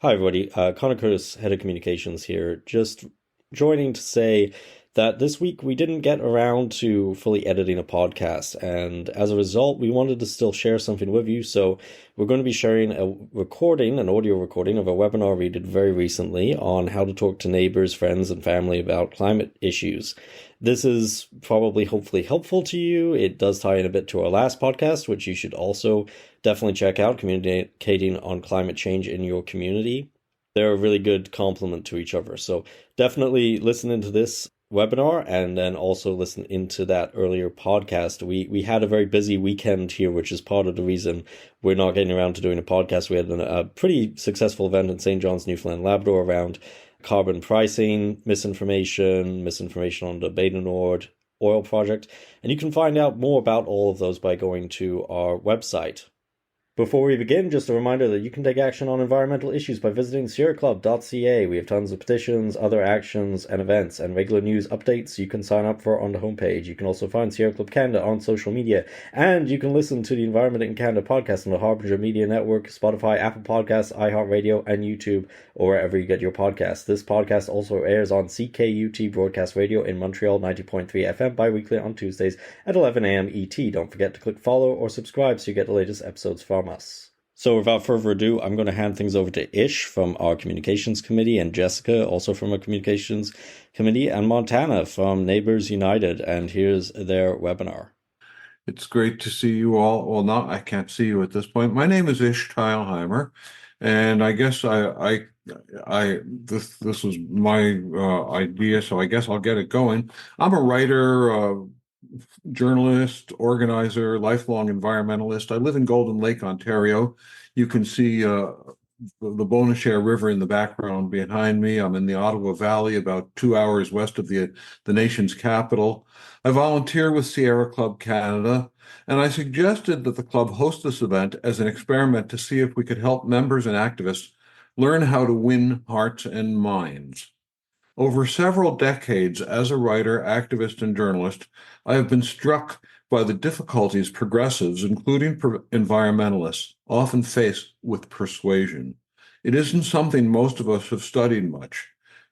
Hi, everybody. Connor Curtis, Head of Communications here. Just joining to say that this week we didn't get around to fully editing a podcast, and as a result, we wanted to still share something with you. So we're going to be sharing an audio recording of a webinar we did very recently on how to talk to neighbors, friends, and family about climate issues. This is probably hopefully helpful to you. It does tie in a bit to our last podcast, which you should also definitely check out, communicating on climate change in your community. They're a really good complement to each other. So definitely listen into this webinar and then also listen into that earlier podcast. We had a very busy weekend here, which is part of the reason we're not getting around to doing a podcast. We had a pretty successful event in St. John's, Newfoundland, Labrador around carbon pricing, misinformation on the Bay du Nord oil project. And you can find out more about all of those by going to our website. Before we begin, just a reminder that you can take action on environmental issues by visiting sierraclub.ca. We have tons of petitions, other actions and events, and regular news updates you can sign up for on the homepage. You can also find Sierra Club Canada on social media, and you can listen to the Environment in Canada podcast on the Harbinger Media Network, Spotify, Apple Podcasts, iHeartRadio, and YouTube, or wherever you get your podcasts. This podcast also airs on CKUT Broadcast Radio in Montreal 90.3 FM bi-weekly on Tuesdays at 11 a.m. ET. Don't forget to click follow or subscribe so you get the latest episodes from us. So without further ado, I'm going to hand things over to Ish from our Communications Committee, and Jessica, also from our Communications Committee, and Montana from Neighbours United, and here's their webinar. It's great to see you all. Well, not I can't see you at this point. My name is Ish Theilheimer, and I guess this was my idea, so I guess I'll get it going. I'm a writer, journalist, organizer, lifelong environmentalist. I live in Golden Lake, Ontario. You can see the Bonnechere River in the background behind me. I'm in the Ottawa Valley, about 2 hours west of the nation's capital. I volunteer with Sierra Club Canada, and I suggested that the club host this event as an experiment to see if we could help members and activists learn how to win hearts and minds. Over several decades as a writer, activist, and journalist, I have been struck by the difficulties progressives, including environmentalists, often face with persuasion. It isn't something most of us have studied much.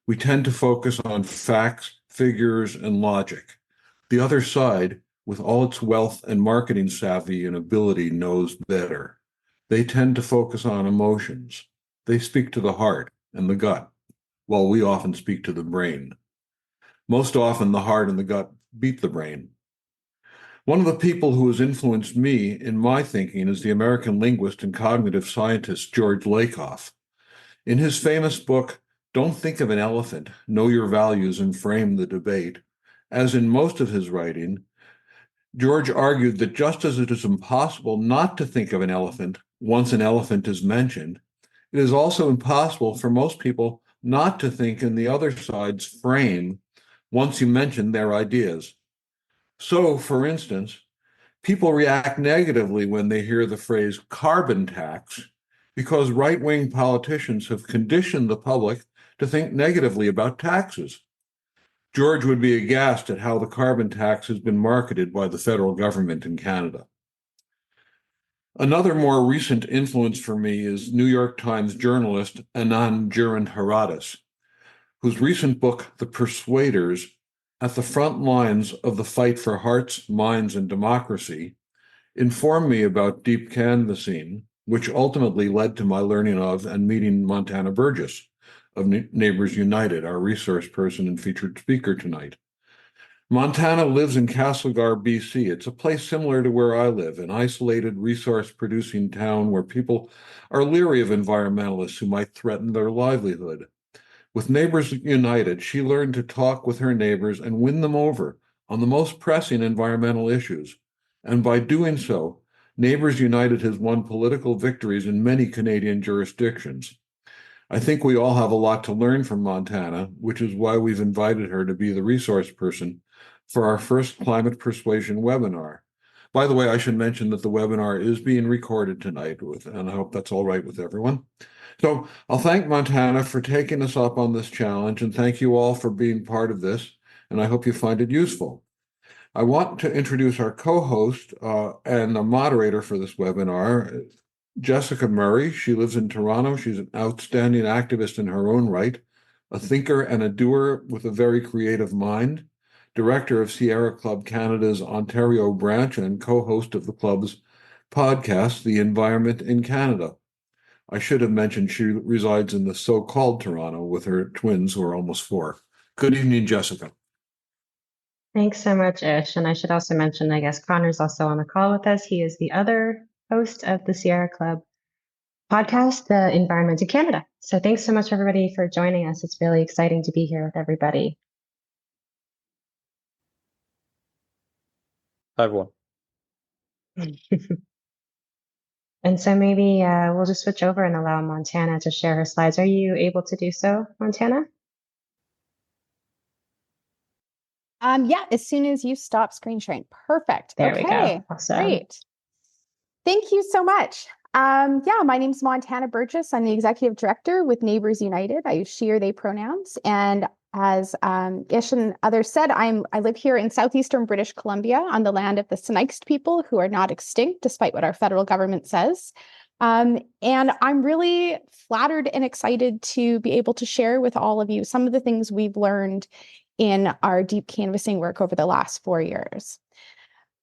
We tend to focus on facts, figures, and logic. The other side, with all its wealth and marketing savvy and ability, knows better. They tend to focus on emotions. They speak to the heart and the gut, while we often speak to the brain. Most often, the heart and the gut beat the brain. One of the people who has influenced me in my thinking is the American linguist and cognitive scientist George Lakoff. In his famous book, Don't Think of an Elephant, Know Your Values and Frame the Debate, as in most of his writing, George argued that just as it is impossible not to think of an elephant once an elephant is mentioned, it is also impossible for most people not to think in the other side's frame once you mention their ideas. So, for instance, people react negatively when they hear the phrase carbon tax because right-wing politicians have conditioned the public to think negatively about taxes. George would be aghast at how the carbon tax has been marketed by the federal government in Canada. Another more recent influence for me is New York Times journalist Anand Giridharadas, whose recent book, The Persuaders, at the front lines of the fight for hearts, minds, and democracy, informed me about deep canvassing, which ultimately led to my learning of and meeting Montana Burgess of Neighbours United, our resource person and featured speaker tonight. Montana lives in Castlegar, BC. It's a place similar to where I live, an isolated resource-producing town where people are leery of environmentalists who might threaten their livelihood. With Neighbours United, she learned to talk with her neighbors and win them over on the most pressing environmental issues. And by doing so, Neighbours United has won political victories in many Canadian jurisdictions. I think we all have a lot to learn from Montana, which is why we've invited her to be the resource person for our first climate persuasion webinar. By the way, I should mention that the webinar is being recorded tonight, and I hope that's all right with everyone. So I'll thank Montana for taking us up on this challenge, and thank you all for being part of this, and I hope you find it useful. I want to introduce our co-host and the moderator for this webinar, Jessica Murray. She lives in Toronto. She's an outstanding activist in her own right, a thinker and a doer with a very creative mind, director of Sierra Club Canada's Ontario branch and co-host of the club's podcast, The Environment in Canada. I should have mentioned she resides in the so-called Toronto with her twins who are almost 4. Good evening, Jessica. Thanks so much, Ish. And I should also mention, I guess Connor's also on the call with us. He is the other host of the Sierra Club podcast, The Environment in Canada. So thanks so much, everybody, for joining us. It's really exciting to be here with everybody. Hi, everyone. And so maybe we'll just switch over and allow Montana to share her slides. Are you able to do so, Montana? Yeah, as soon as you stop screen sharing. Perfect. There we go. Awesome. Great. Thank you so much. Yeah, my name's Montana Burgess. I'm the executive director with Neighbours United. I use she or they pronouns. And as Ish and others said, I live here in southeastern British Columbia on the land of the Sinixt people who are not extinct, despite what our federal government says. And I'm really flattered and excited to be able to share with all of you some of the things we've learned in our deep canvassing work over the last 4 years.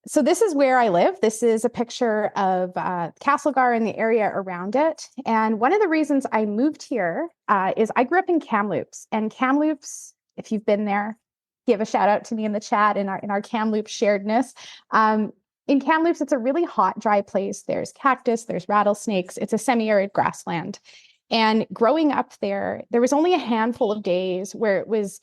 So this is where I live. This is a picture of Castlegar and the area around it. And one of the reasons I moved here is I grew up in Kamloops. And Kamloops, if you've been there, give a shout out to me in the chat in our Kamloops sharedness. In Kamloops, it's a really hot, dry place. There's cactus, there's rattlesnakes. It's a semi-arid grassland. And growing up there was only a handful of days where it was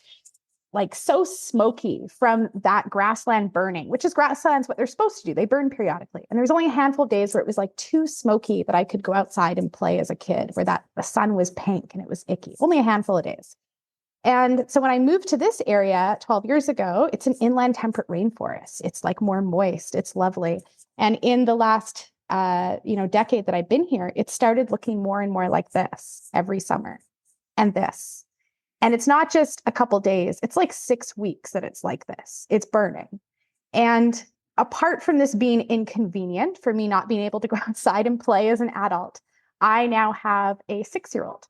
like so smoky from that grassland burning, which is grasslands, what they're supposed to do. They burn periodically. And there was only a handful of days where it was like too smoky that I could go outside and play as a kid, where the sun was pink and it was icky. Only a handful of days. And so when I moved to this area 12 years ago, it's an inland temperate rainforest. It's like more moist. It's lovely. And in the last decade that I've been here, it started looking more and more like this every summer and this. And it's not just a couple days, it's like 6 weeks that it's like this. It's burning. And apart from this being inconvenient for me not being able to go outside and play as an adult, I now have a 6-year-old.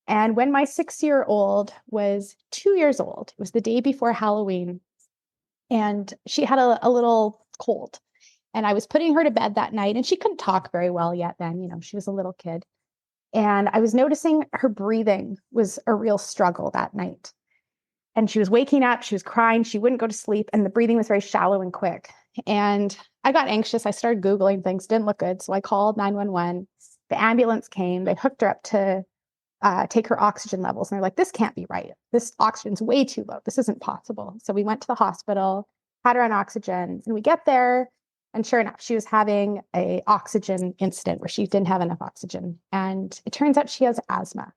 And when my 6-year-old was 2 years old, it was the day before Halloween, and she had a little cold. And I was putting her to bed that night, and she couldn't talk very well yet then, she was a little kid. And I was noticing her breathing was a real struggle that night. And she was waking up, she was crying, she wouldn't go to sleep, and the breathing was very shallow and quick. And I got anxious. I started Googling things, didn't look good. So I called 911. The ambulance came, they hooked her up to take her oxygen levels. And they're like, this can't be right. This oxygen's way too low. This isn't possible. So we went to the hospital, had her on oxygen, and we get there. And sure enough, she was having an oxygen incident where she didn't have enough oxygen. And it turns out she has asthma.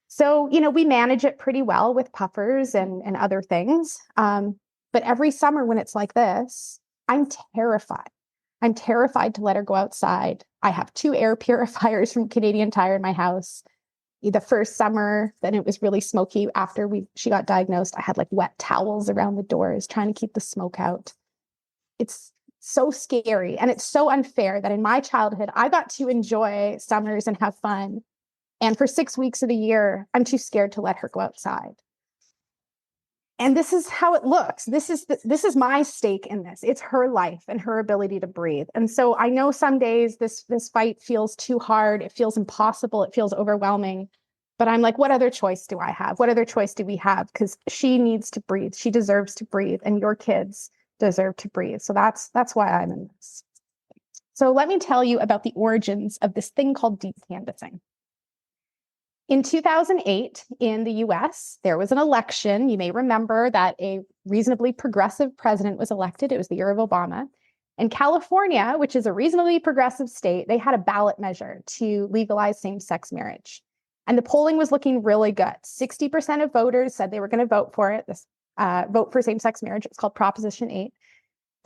So, we manage it pretty well with puffers and other things. But every summer when it's like this, I'm terrified. I'm terrified to let her go outside. I have 2 air purifiers from Canadian Tire in my house. The first summer, then it was really smoky after she got diagnosed. I had like wet towels around the doors trying to keep the smoke out. It's so scary. And it's so unfair that in my childhood, I got to enjoy summers and have fun. And for 6 weeks of the year, I'm too scared to let her go outside. And this is how it looks. This is my stake in this. It's her life and her ability to breathe. And so I know some days this fight feels too hard. It feels impossible. It feels overwhelming. But I'm like, what other choice do I have? What other choice do we have? Because she needs to breathe. She deserves to breathe. And your kids deserve to breathe. So that's why I'm in this. So let me tell you about the origins of this thing called deep canvassing. In 2008, in the US, there was an election. You may remember that a reasonably progressive president was elected. It was the year of Obama. And California, which is a reasonably progressive state, they had a ballot measure to legalize same-sex marriage. And the polling was looking really good. 60% of voters said they were going to vote for it, vote for same-sex marriage. It was called Proposition 8.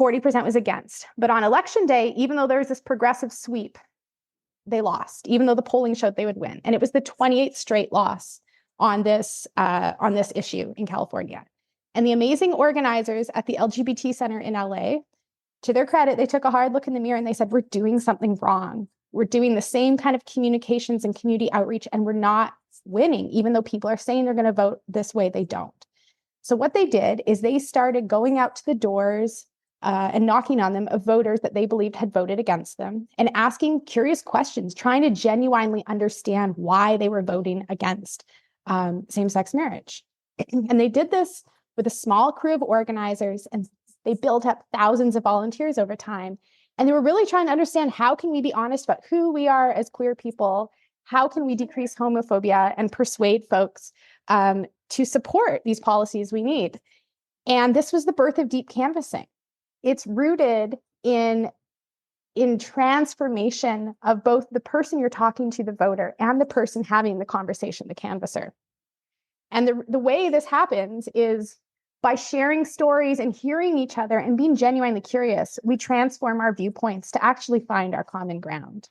40% was against. But on election day, even though there was this progressive sweep, they lost, even though the polling showed they would win. And it was the 28th straight loss on this issue in California. And the amazing organizers at the LGBT Center in LA, to their credit, they took a hard look in the mirror and they said, we're doing something wrong. We're doing the same kind of communications and community outreach, and we're not winning, even though people are saying they're going to vote this way, they don't. So what they did is they started going out to the doors and knocking on them of voters that they believed had voted against them and asking curious questions, trying to genuinely understand why they were voting against same-sex marriage. And they did this with a small crew of organizers, and they built up thousands of volunteers over time. And they were really trying to understand, how can we be honest about who we are as queer people? How can we decrease homophobia and persuade folks to support these policies we need? And this was the birth of deep canvassing. It's rooted in transformation of both the person you're talking to, the voter, and the person having the conversation, the canvasser. And the way this happens is by sharing stories and hearing each other and being genuinely curious, we transform our viewpoints to actually find our common ground.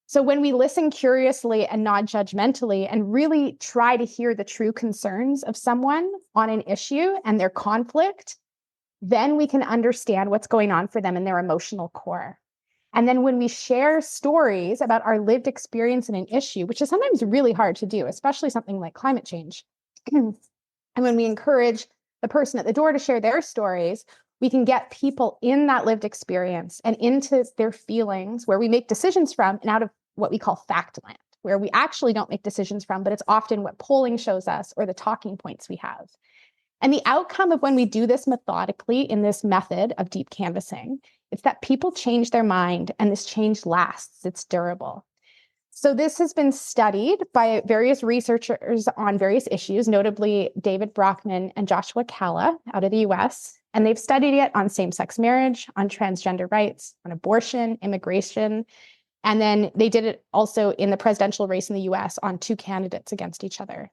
So when we listen curiously and not judgmentally and really try to hear the true concerns of someone on an issue and their conflict, then we can understand what's going on for them in their emotional core. And then when we share stories about our lived experience in an issue, which is sometimes really hard to do, especially something like climate change, and when we encourage the person at the door to share their stories, we can get people in that lived experience and into their feelings, where we make decisions from, and out of what we call fact land, where we actually don't make decisions from, but it's often what polling shows us or the talking points we have. And the outcome of when we do this methodically in this method of deep canvassing, it's that people change their mind, and this change lasts, it's durable. So this has been studied by various researchers on various issues, notably David Brockman and Joshua Calla out of the US. And they've studied it on same-sex marriage, on transgender rights, on abortion, immigration. And then they did it also in the presidential race in the US on 2 candidates against each other.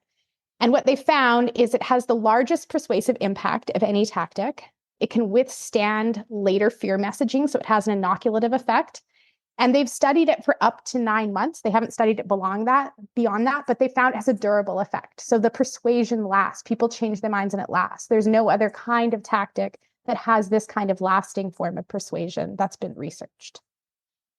And what they found is it has the largest persuasive impact of any tactic. It can withstand later fear messaging, so it has an inoculative effect. And they've studied it for up to 9 months. They haven't studied it beyond that, but they found it has a durable effect. So the persuasion lasts. People change their minds and it lasts. There's no other kind of tactic that has this kind of lasting form of persuasion that's been researched.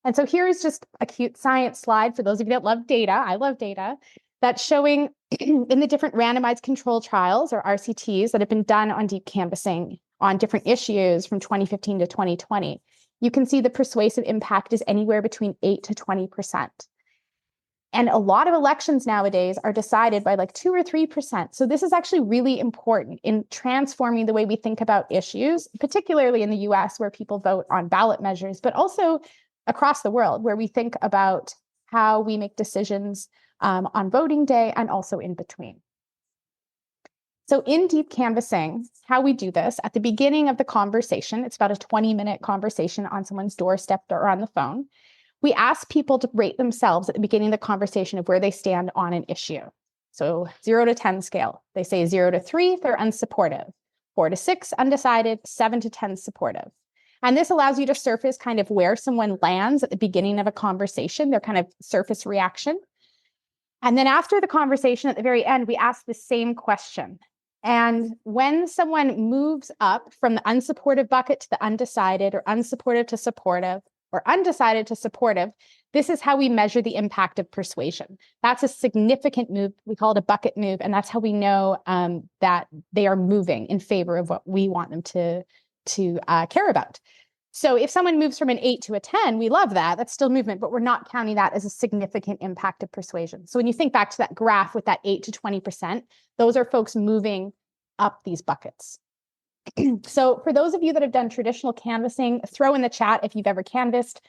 And so here is just a cute science slide for those of you that love data. I love data. That's showing in the different randomized control trials, or RCTs, that have been done on deep canvassing on different issues from 2015 to 2020. You can see the persuasive impact is anywhere between 8 to 20%. And a lot of elections nowadays are decided by like 2 or 3%. So this is actually really important in transforming the way we think about issues, particularly in the US, where people vote on ballot measures, but also across the world, where we think about how we make decisions on voting day and also in between. So in deep canvassing, how we do this, at the beginning of the conversation, it's about a 20-minute conversation on someone's doorstep or on the phone, we ask people to rate themselves at the beginning of the conversation of where they stand on an issue. So 0 to 10 scale. They say 0 to 3, they're unsupportive. 4 to 6, undecided. 7 to 10, supportive. And this allows you to surface kind of where someone lands at the beginning of a conversation, their kind of surface reaction. And then after the conversation, at the very end, we ask the same question. And when someone moves up from the unsupportive bucket to the undecided, or unsupportive to supportive, or undecided to supportive, this is how we measure the impact of persuasion. That's a significant move. We call it a bucket move. And that's how we know that they are moving in favor of what we want them to care about. So if someone moves from an 8 to a 10, we love that. That's still movement, but we're not counting that as a significant impact of persuasion. So when you think back to that graph with that 8 to 20%, those are folks moving up these buckets. So for those of you that have done traditional canvassing, throw in the chat if you've ever canvassed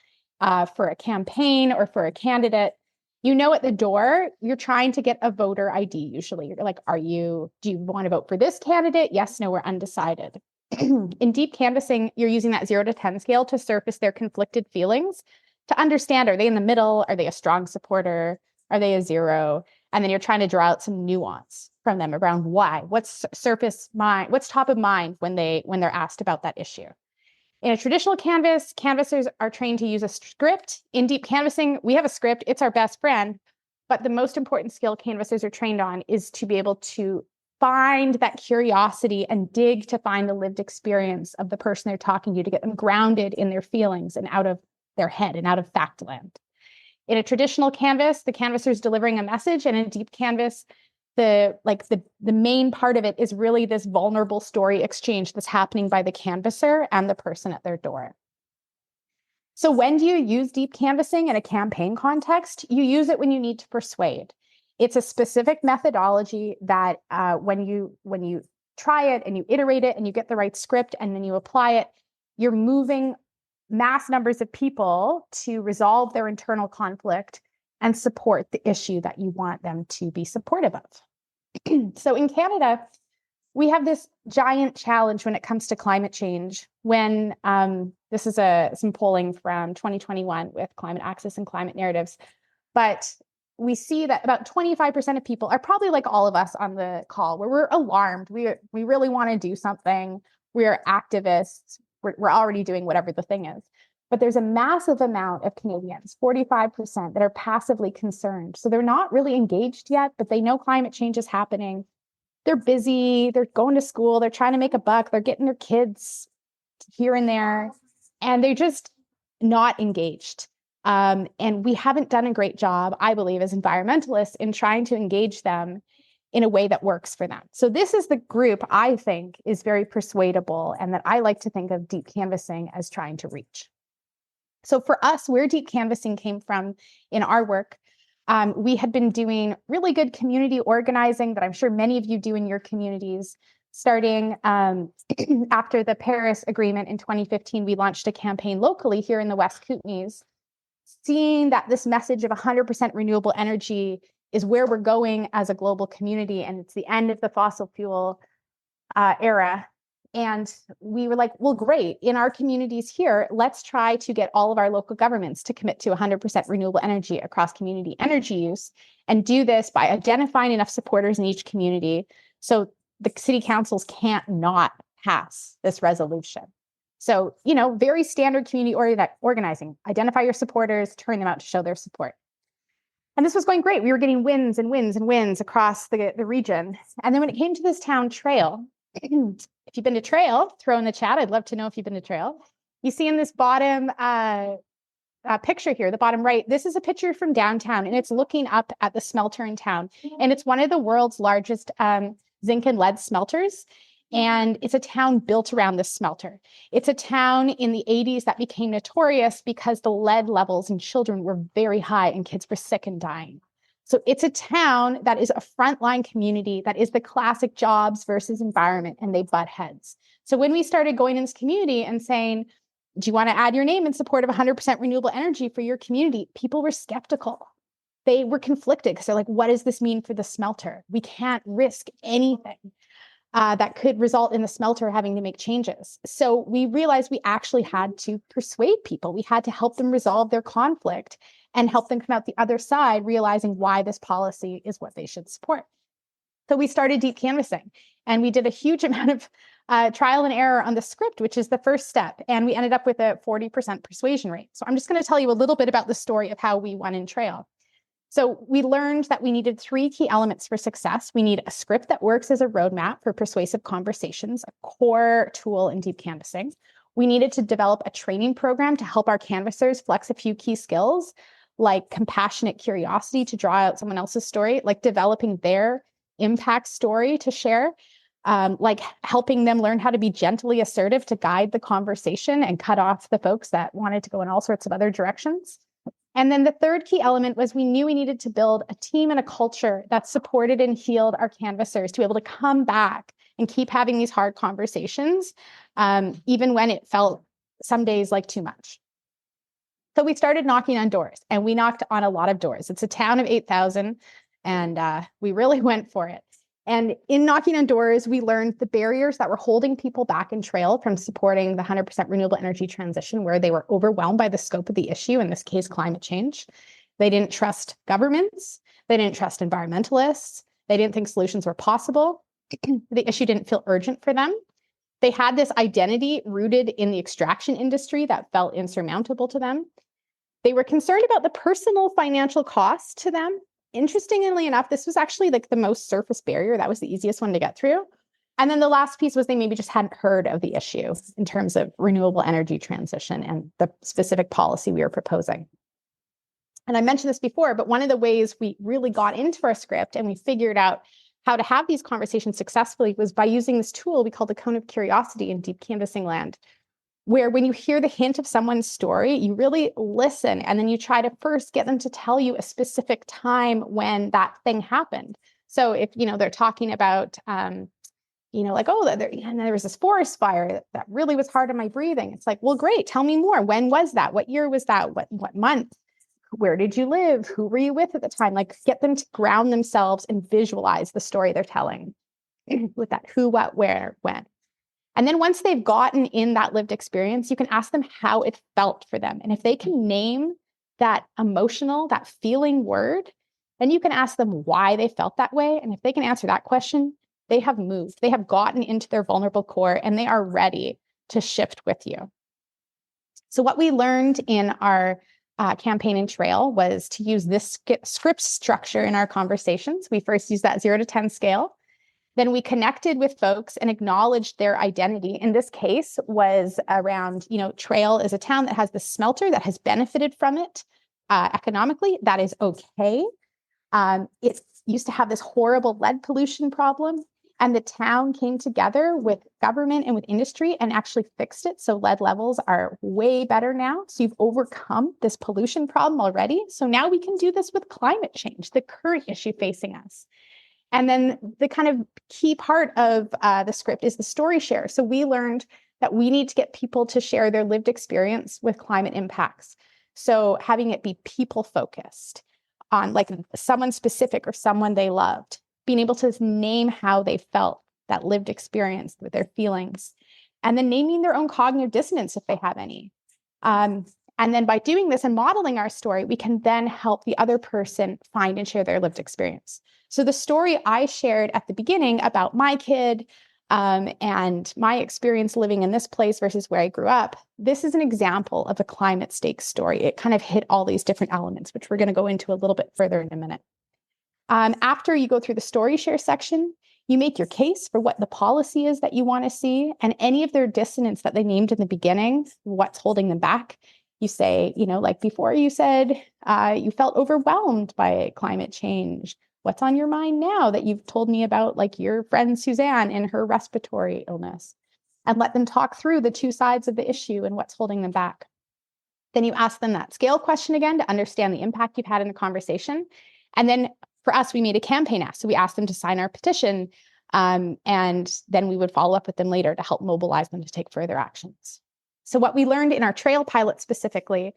for a campaign or for a candidate. You know, at the door, you're trying to get a voter ID usually. You're like, do you want to vote for this candidate? Yes, no, we're undecided. In deep canvassing, you're using that 0 to 10 scale to surface their conflicted feelings, to understand, are they in the middle? Are they a strong supporter? Are they a 0? And then you're trying to draw out some nuance from them around why. What's top of mind when they're asked about that issue. In a traditional canvas, canvassers are trained to use a script. In deep canvassing, we have a script. It's our best friend. But the most important skill canvassers are trained on is to be able to find that curiosity and dig to find the lived experience of the person they're talking to get them grounded in their feelings and out of their head and out of fact land. In a traditional canvas, the canvasser is delivering a message, and in a deep canvas, the main part of it is really this vulnerable story exchange that's happening by the canvasser and the person at their door. So when do you use deep canvassing in a campaign context? You use it when you need to persuade. It's a specific methodology that when you try it and you iterate it and you get the right script and then you apply it, you're moving mass numbers of people to resolve their internal conflict and support the issue that you want them to be supportive of. So in Canada, we have this giant challenge when it comes to climate change. When this is some polling from 2021 with Climate Access and Climate Narratives, but we see that about 25% of people are probably like all of us on the call, where we're alarmed. We really want to do something. We are activists. We're already doing whatever the thing is. But there's a massive amount of Canadians, 45%, that are passively concerned. So they're not really engaged yet, but they know climate change is happening. They're busy, they're going to school, they're trying to make a buck, they're getting their kids here and there, and they're just not engaged. And we haven't done a great job, I believe, as environmentalists in trying to engage them in a way that works for them. So this is the group I think is very persuadable and that I like to think of deep canvassing as trying to reach. So for us, where deep canvassing came from in our work, we had been doing really good community organizing that I'm sure many of you do in your communities. Starting after the Paris Agreement in 2015, we launched a campaign locally here in the West Kootenays, seeing that this message of 100% renewable energy is where we're going as a global community, and it's the end of the fossil fuel era. And we were like, well, great. In our communities here, let's try to get all of our local governments to commit to 100% renewable energy across community energy use, and do this by identifying enough supporters in each community so the city councils can't not pass this resolution. So, very standard community organizing. Identify your supporters, turn them out to show their support. And this was going great. We were getting wins and wins and wins across the region. And then when it came to this town Trail, if you've been to Trail, throw in the chat. I'd love to know if you've been to Trail. You see in this bottom picture here, the bottom right, this is a picture from downtown, and it's looking up at the smelter in town. And it's one of the world's largest zinc and lead smelters. And it's a town built around this smelter. It's a town in the 80s that became notorious because the lead levels in children were very high and kids were sick and dying. So it's a town that is a frontline community that is the classic jobs versus environment, and they butt heads. So when we started going in this community and saying, do you want to add your name in support of 100% renewable energy for your community? People were skeptical. They were conflicted because they're like, what does this mean for the smelter? We can't risk anything that could result in the smelter having to make changes. So we realized we actually had to persuade people. We had to help them resolve their conflict and help them come out the other side, realizing why this policy is what they should support. So we started deep canvassing, and we did a huge amount of trial and error on the script, which is the first step. And we ended up with a 40% persuasion rate. So I'm just going to tell you a little bit about the story of how we won in Trail. So we learned that we needed 3 key elements for success. We need a script that works as a roadmap for persuasive conversations, a core tool in deep canvassing. We needed to develop a training program to help our canvassers flex a few key skills, like compassionate curiosity to draw out someone else's story, like developing their impact story to share, like helping them learn how to be gently assertive to guide the conversation and cut off the folks that wanted to go in all sorts of other directions. And then the third key element was we knew we needed to build a team and a culture that supported and healed our canvassers to be able to come back and keep having these hard conversations, even when it felt some days like too much. So we started knocking on doors, and we knocked on a lot of doors. It's a town of 8,000, and we really went for it. And in knocking on doors, we learned the barriers that were holding people back in Trail from supporting the 100% renewable energy transition, where they were overwhelmed by the scope of the issue, in this case, climate change. They didn't trust governments. They didn't trust environmentalists. They didn't think solutions were possible. The issue didn't feel urgent for them. They had this identity rooted in the extraction industry that felt insurmountable to them. They were concerned about the personal financial cost to them. Interestingly enough, this was actually like the most surface barrier. That was the easiest one to get through. And then the last piece was they maybe just hadn't heard of the issue in terms of renewable energy transition and the specific policy we were proposing. And I mentioned this before, but one of the ways we really got into our script and we figured out how to have these conversations successfully was by using this tool we call the cone of curiosity in deep canvassing land, where when you hear the hint of someone's story, you really listen, and then you try to first get them to tell you a specific time when that thing happened. So if, they're talking about, like, oh, there was this forest fire that really was hard on my breathing. It's like, well, great. Tell me more. When was that? What year was that? What month? Where did you live? Who were you with at the time? Like, get them to ground themselves and visualize the story they're telling with that who, what, where, when. And then once they've gotten in that lived experience, you can ask them how it felt for them. And if they can name that emotional, that feeling word, then you can ask them why they felt that way. And if they can answer that question, they have moved. They have gotten into their vulnerable core and they are ready to shift with you. So what we learned in our campaign and trail was to use this script structure in our conversations. We first used that 0 to 10 scale. Then we connected with folks and acknowledged their identity. In this case was around, Trail is a town that has the smelter that has benefited from it economically. That is okay. It used to have this horrible lead pollution problem, and the town came together with government and with industry and actually fixed it. So lead levels are way better now. So you've overcome this pollution problem already. So now we can do this with climate change, the current issue facing us. And then the kind of key part of the script is the story share. So we learned that we need to get people to share their lived experience with climate impacts. So having it be people focused on like someone specific or someone they loved, being able to name how they felt, that lived experience with their feelings, and then naming their own cognitive dissonance if they have any. And then by doing this and modeling our story, we can then help the other person find and share their lived experience. So the story I shared at the beginning about my kid and my experience living in this place versus where I grew up, this is an example of a climate stakes story. It kind of hit all these different elements, which we're going to go into a little bit further in a minute. After you go through the story share section, you make your case for what the policy is that you want to see, and any of their dissonance that they named in the beginning, what's holding them back. You say, like before you said you felt overwhelmed by climate change. What's on your mind now that you've told me about, like your friend Suzanne and her respiratory illness? And let them talk through the two sides of the issue and what's holding them back. Then you ask them that scale question again to understand the impact you've had in the conversation. And then for us, we made a campaign ask. So we asked them to sign our petition. And then we would follow up with them later to help mobilize them to take further actions. So what we learned in our trail pilot specifically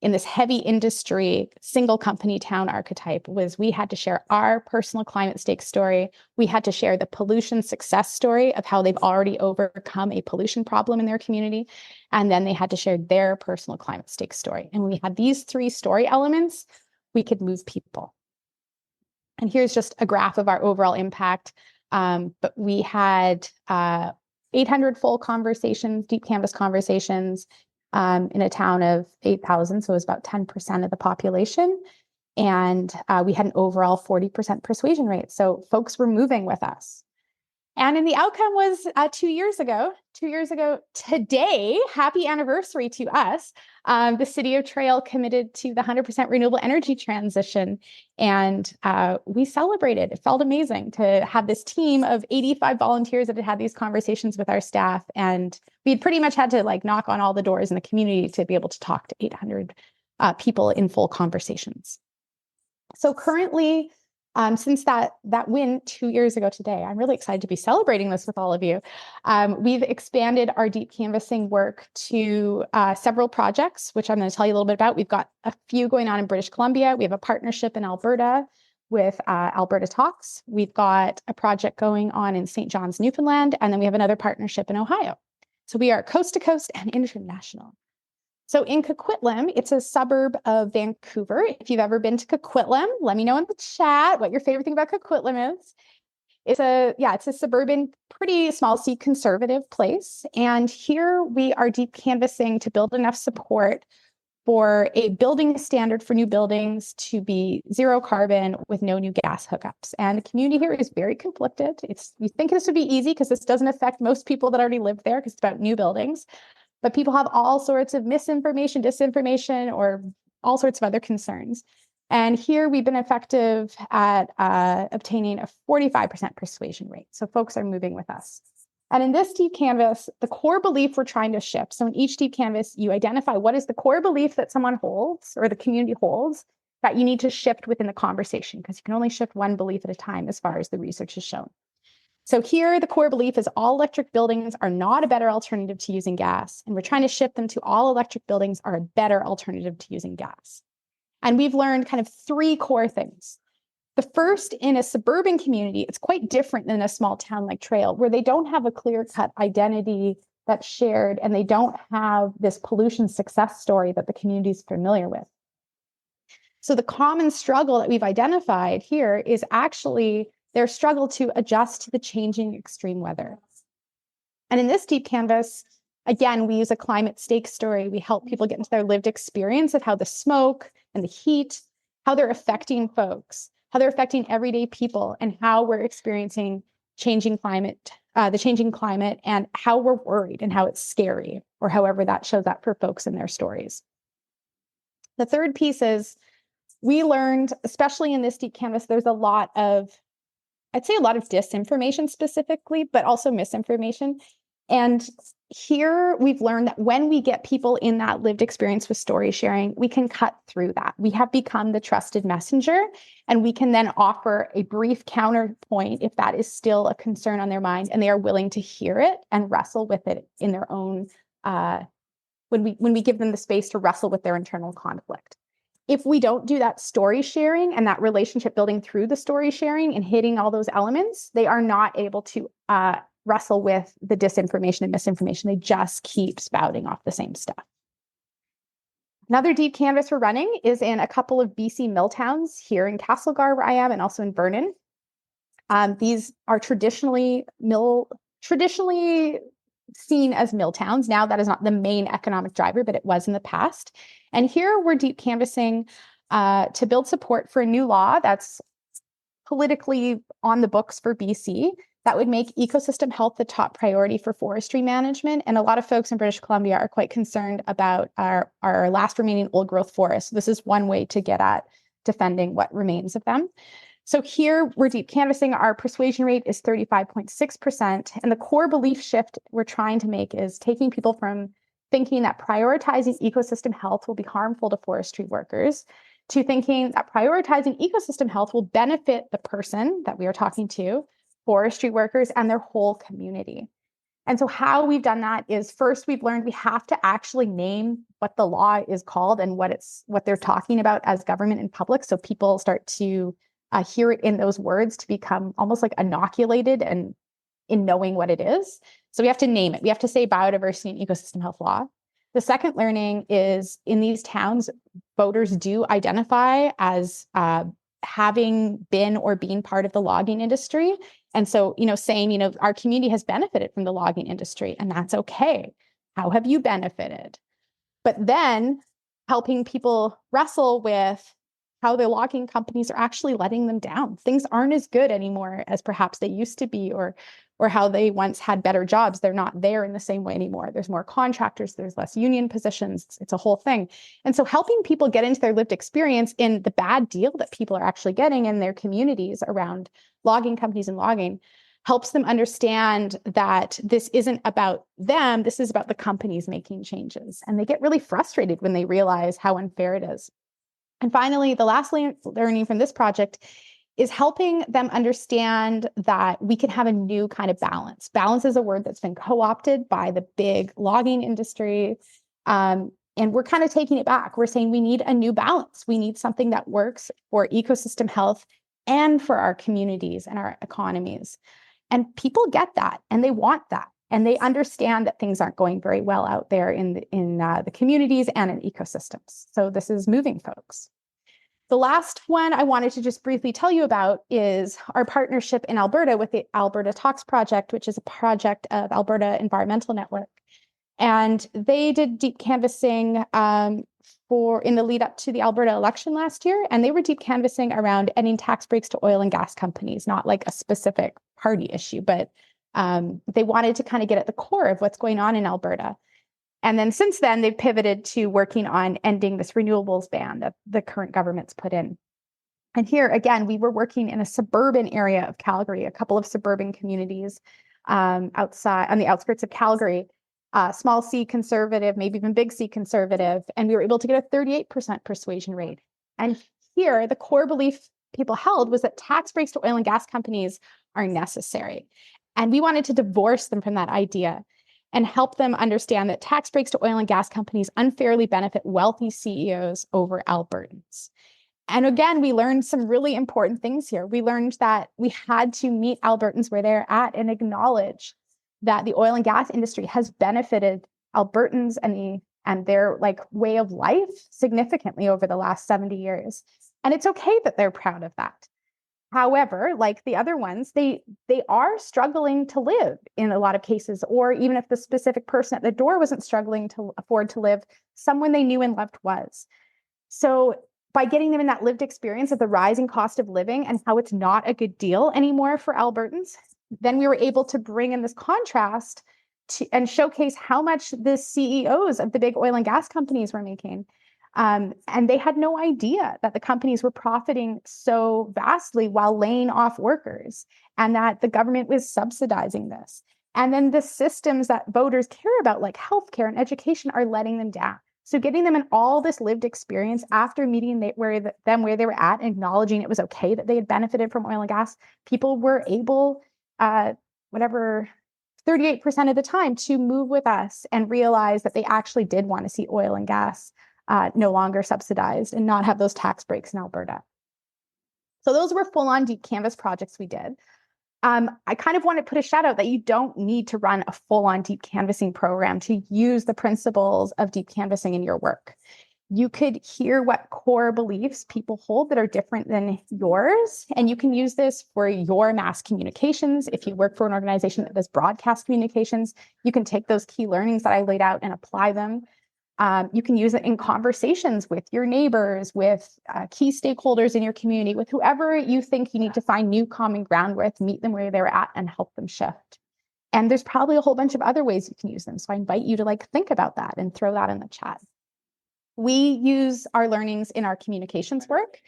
in this heavy industry, single company town archetype was we had to share our personal climate stake story. We had to share the pollution success story of how they've already overcome a pollution problem in their community. And then they had to share their personal climate stake story. And when we had these three story elements, we could move people. And here's just a graph of our overall impact. But we had 800 full conversations, deep canvas conversations, in a town of 8,000. So it was about 10% of the population. And we had an overall 40% persuasion rate. So folks were moving with us. And then the outcome was 2 years ago. 2 years ago today, happy anniversary to us. The City of Trail committed to the 100% renewable energy transition. And we celebrated. It felt amazing to have this team of 85 volunteers that had had these conversations with our staff. And we'd pretty much had to like knock on all the doors in the community to be able to talk to 800 people in full conversations. So currently, since that win 2 years ago today, I'm really excited to be celebrating this with all of you. We've expanded our deep canvassing work to several projects, which I'm going to tell you a little bit about. We've got a few going on in British Columbia. We have a partnership in Alberta with Alberta Talks. We've got a project going on in St. John's, Newfoundland, and then we have another partnership in Ohio. So we are coast to coast and international. So in Coquitlam, it's a suburb of Vancouver. If you've ever been to Coquitlam, let me know in the chat what your favorite thing about Coquitlam is. It's a suburban, pretty small C conservative place. And here we are deep canvassing to build enough support for a building standard for new buildings to be zero carbon with no new gas hookups. And the community here is very conflicted. You think this would be easy because this doesn't affect most people that already live there because it's about new buildings. But people have all sorts of misinformation, disinformation, or all sorts of other concerns. And here we've been effective at obtaining a 45% persuasion rate. So folks are moving with us. And in this deep canvas, the core belief we're trying to shift. So in each deep canvas, you identify what is the core belief that someone holds or the community holds that you need to shift within the conversation, because you can only shift one belief at a time as far as the research has shown. So here, the core belief is all electric buildings are not a better alternative to using gas. And we're trying to shift them to all electric buildings are a better alternative to using gas. And we've learned kind of three core things. The first, in a suburban community, it's quite different than a small town like Trail, where they don't have a clear-cut identity that's shared, and they don't have this pollution success story that the community is familiar with. So the common struggle that we've identified here is actually their struggle to adjust to the changing extreme weather. And in this deep canvas, again, we use a climate stake story. We help people get into their lived experience of how the smoke and the heat, how they're affecting folks, how they're affecting everyday people, and how we're experiencing changing climate, the changing climate, and how we're worried and how it's scary, or however that shows up for folks in their stories. The third piece is we learned, especially in this deep canvas, there's a lot of, I'd say a lot of disinformation specifically, but also misinformation. And here we've learned that when we get people in that lived experience with story sharing, we can cut through that. We have become the trusted messenger, and we can then offer a brief counterpoint if that is still a concern on their mind, and they are willing to hear it and wrestle with it in their own, when we give them the space to wrestle with their internal conflict. If we don't do that story sharing and that relationship building through the story sharing and hitting all those elements, they are not able to wrestle with the disinformation and misinformation. They just keep spouting off the same stuff. Another deep canvas we're running is in a couple of BC mill towns here in Castlegar, where I am, and also in Vernon. These are traditionally seen as mill towns. Now that is not the main economic driver, but it was in the past. And here we're deep canvassing to build support for a new law that's politically on the books for BC that would make ecosystem health the top priority for forestry management. And a lot of folks in British Columbia are quite concerned about our last remaining old growth forests. This is one way to get at defending what remains of them. So here we're deep canvassing. Our persuasion rate is 35.6%. And the core belief shift we're trying to make is taking people from thinking that prioritizing ecosystem health will be harmful to forestry workers to thinking that prioritizing ecosystem health will benefit the person that we are talking to, forestry workers, and their whole community. And so how we've done that is, first, we've learned we have to actually name what the law is called and what they're talking about as government and public, so people start to hear it in those words to become almost like inoculated and in knowing what it is. So we have to name it. We have to say biodiversity and ecosystem health law. The second learning is in these towns, voters do identify as having been or being part of the logging industry. And so, saying, our community has benefited from the logging industry, and that's okay. How have you benefited? But then helping people wrestle with how the logging companies are actually letting them down. Things aren't as good anymore as perhaps they used to be, or how they once had better jobs. They're not there in the same way anymore. There's more contractors, there's less union positions. It's a whole thing. And so helping people get into their lived experience in the bad deal that people are actually getting in their communities around logging companies and logging helps them understand that this isn't about them, this is about the companies making changes. And they get really frustrated when they realize how unfair it is. And finally, the last learning from this project is helping them understand that we can have a new kind of balance. Balance is a word that's been co-opted by the big logging industry. And we're kind of taking it back. We're saying we need a new balance. We need something that works for ecosystem health and for our communities and our economies. And people get that, and they want that. And they understand that things aren't going very well out there in the communities and in ecosystems. So this is moving folks. The last one I wanted to just briefly tell you about is our partnership in Alberta with the Alberta Talks Project, which is a project of Alberta Environmental Network. And they did deep canvassing in the lead up to the Alberta election last year. And they were deep canvassing around ending tax breaks to oil and gas companies, not like a specific party issue, but they wanted to kind of get at the core of what's going on in Alberta. And then since then, they've pivoted to working on ending this renewables ban that the current government's put in. And here, again, we were working in a suburban area of Calgary, a couple of suburban communities outside on the outskirts of Calgary, small C conservative, maybe even big C conservative. And we were able to get a 38% persuasion rate. And here, the core belief people held was that tax breaks to oil and gas companies are necessary. And we wanted to divorce them from that idea and help them understand that tax breaks to oil and gas companies unfairly benefit wealthy CEOs over Albertans. And again, we learned some really important things here. We learned that we had to meet Albertans where they're at and acknowledge that the oil and gas industry has benefited Albertans and their way of life significantly over the last 70 years. And it's okay that they're proud of that. However, like the other ones, they are struggling to live in a lot of cases, or even if the specific person at the door wasn't struggling to afford to live, someone they knew and loved was. So by getting them in that lived experience of the rising cost of living and how it's not a good deal anymore for Albertans, then we were able to bring in this contrast and showcase how much the CEOs of the big oil and gas companies were making. And they had no idea that the companies were profiting so vastly while laying off workers, and that the government was subsidizing this. And then the systems that voters care about, like healthcare and education, are letting them down. So getting them in all this lived experience after meeting where they were at, acknowledging it was okay that they had benefited from oil and gas, people were able, 38% of the time, to move with us and realize that they actually did want to see oil and gas no longer subsidized and not have those tax breaks in Alberta. So those were full-on deep canvas projects we did. I kind of want to put a shout out that you don't need to run a full-on deep canvassing program to use the principles of deep canvassing in your work. You could hear what core beliefs people hold that are different than yours, and you can use this for your mass communications. If you work for an organization that does broadcast communications, you can take those key learnings that I laid out and apply them. You can use it in conversations with your neighbors, with key stakeholders in your community, with whoever you think you need to find new common ground with, meet them where they're at and help them shift. And there's probably a whole bunch of other ways you can use them. So I invite you to think about that and throw that in the chat. We use our learnings in our communications work.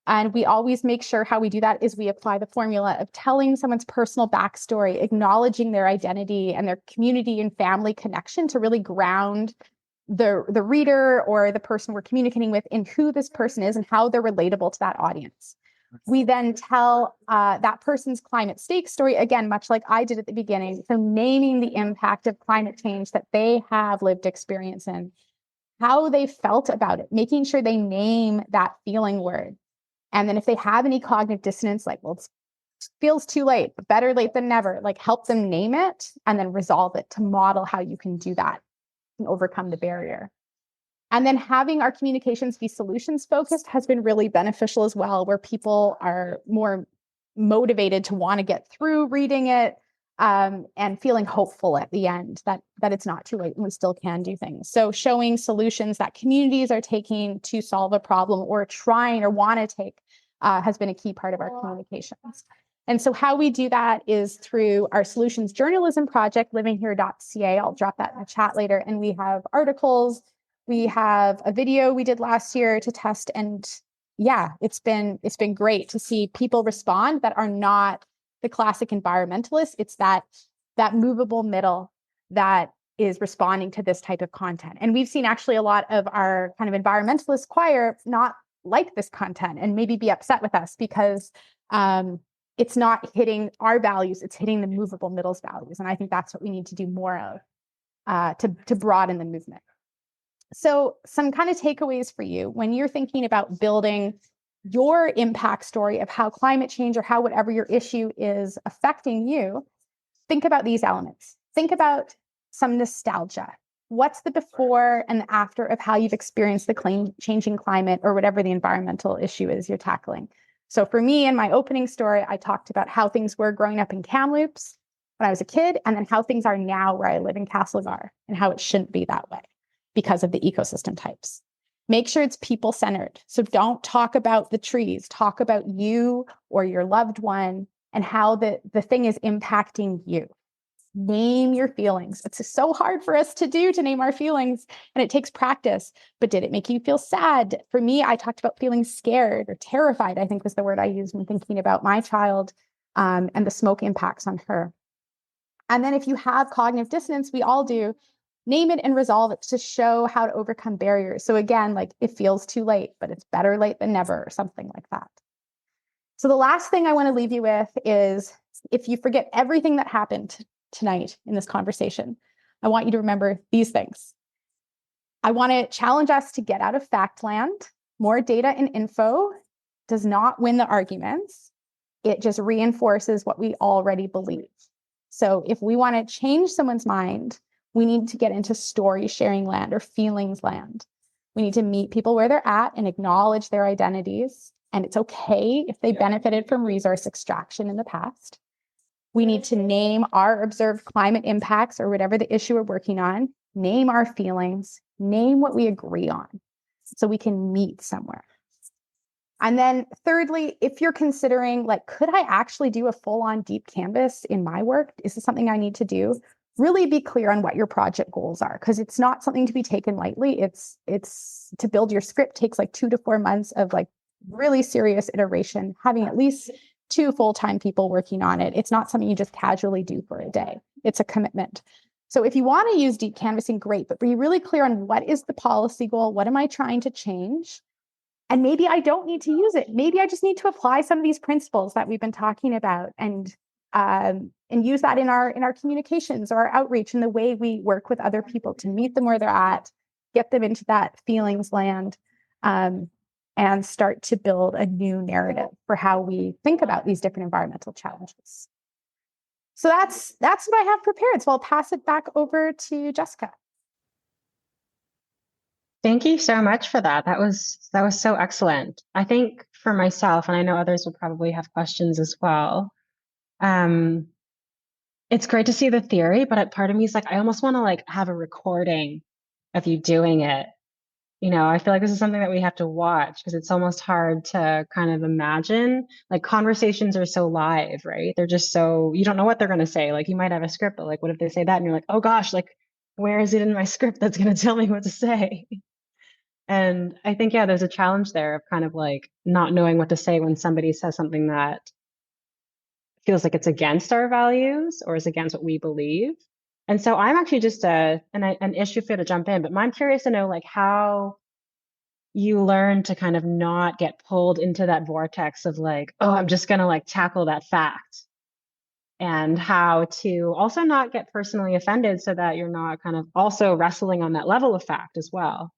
And we always make sure how we do that is we apply the formula of telling someone's personal backstory, acknowledging their identity and their community and family connection to really ground the reader or the person we're communicating with in who this person is and how they're relatable to that audience. We then tell that person's climate stake story, again, much like I did at the beginning. So naming the impact of climate change that they have lived experience in, how they felt about it, making sure they name that feeling word. And then if they have any cognitive dissonance, it feels too late, but better late than never, help them name it and then resolve it to model how you can do that and overcome the barrier. And then having our communications be solutions focused has been really beneficial as well, where people are more motivated to want to get through reading it and feeling hopeful at the end that it's not too late and we still can do things. So showing solutions that communities are taking to solve a problem or trying or want to take has been a key part of our communications. And so how we do that is through our solutions journalism project, livinghere.ca. I'll drop that in the chat later. And we have articles. We have a video we did last year to test. And yeah, it's been great to see people respond that are not the classic environmentalists. It's that movable middle that is responding to this type of content. And we've seen actually a lot of our kind of environmentalist choir not like this content and maybe be upset with us because it's not hitting our values, it's hitting the movable middle's values. And I think that's what we need to do more of to broaden the movement. So some kind of takeaways for you when you're thinking about building your impact story of how climate change or how whatever your issue is affecting you, think about these elements. Think about some nostalgia. What's the before and the after of how you've experienced the changing climate or whatever the environmental issue is you're tackling? So for me, in my opening story, I talked about how things were growing up in Kamloops when I was a kid, and then how things are now where I live in Castlegar, and how it shouldn't be that way because of the ecosystem types. Make sure it's people-centered. So don't talk about the trees, talk about you or your loved one and how the thing is impacting you. Name your feelings. It's so hard for us to do, to name our feelings, and it takes practice. But did it make you feel sad? For me, I talked about feeling scared or terrified, I think was the word I used when thinking about my child, and the smoke impacts on her. And then if you have cognitive dissonance, we all do, name it and resolve it to show how to overcome barriers. So again, like it feels too late, but it's better late than never, or something like that. So the last thing I want to leave you with is, if you forget everything that happened tonight in this conversation, I want you to remember these things. I want to challenge us to get out of fact land. More data and info does not win the arguments. It just reinforces what we already believe. So if we want to change someone's mind, we need to get into story sharing land or feelings land. We need to meet people where they're at and acknowledge their identities. And it's okay if they benefited from resource extraction in the past. We need to name our observed climate impacts or whatever the issue we're working on, name our feelings, name what we agree on so we can meet somewhere. And then thirdly, if you're considering, like, could I actually do a full-on deep canvas in my work? Is this something I need to do? Really be clear on what your project goals are, because it's not something to be taken lightly. It's to build your script takes like 2 to 4 months of like really serious iteration, having at least 2 full-time people working on it. It's not something you just casually do for a day. It's a commitment. So if you want to use deep canvassing, great, but be really clear on what is the policy goal? What am I trying to change? And maybe I don't need to use it. Maybe I just need to apply some of these principles that we've been talking about and use that in our communications or our outreach and the way we work with other people to meet them where they're at, get them into that feelings land, and start to build a new narrative for how we think about these different environmental challenges. So that's what I have prepared. So I'll pass it back over to Jessica. Thank you so much for that. That was so excellent. I think for myself, and I know others will probably have questions as well. It's great to see the theory, but part of me is like, I almost want to like have a recording of you doing it. I feel like this is something that we have to watch because it's almost hard to kind of imagine. Like conversations are so live, right? They're just so, you don't know what they're going to say. Like you might have a script, but like, what if they say that? And you're like, oh gosh, like, where is it in my script that's going to tell me what to say? And I think, yeah, there's a challenge there of kind of like not knowing what to say when somebody says something that feels like it's against our values or is against what we believe. And so I'm actually just an issue for you to jump in, but I'm curious to know like how you learn to kind of not get pulled into that vortex of like, oh, I'm just going to like tackle that fact, and how to also not get personally offended so that you're not kind of also wrestling on that level of fact as well.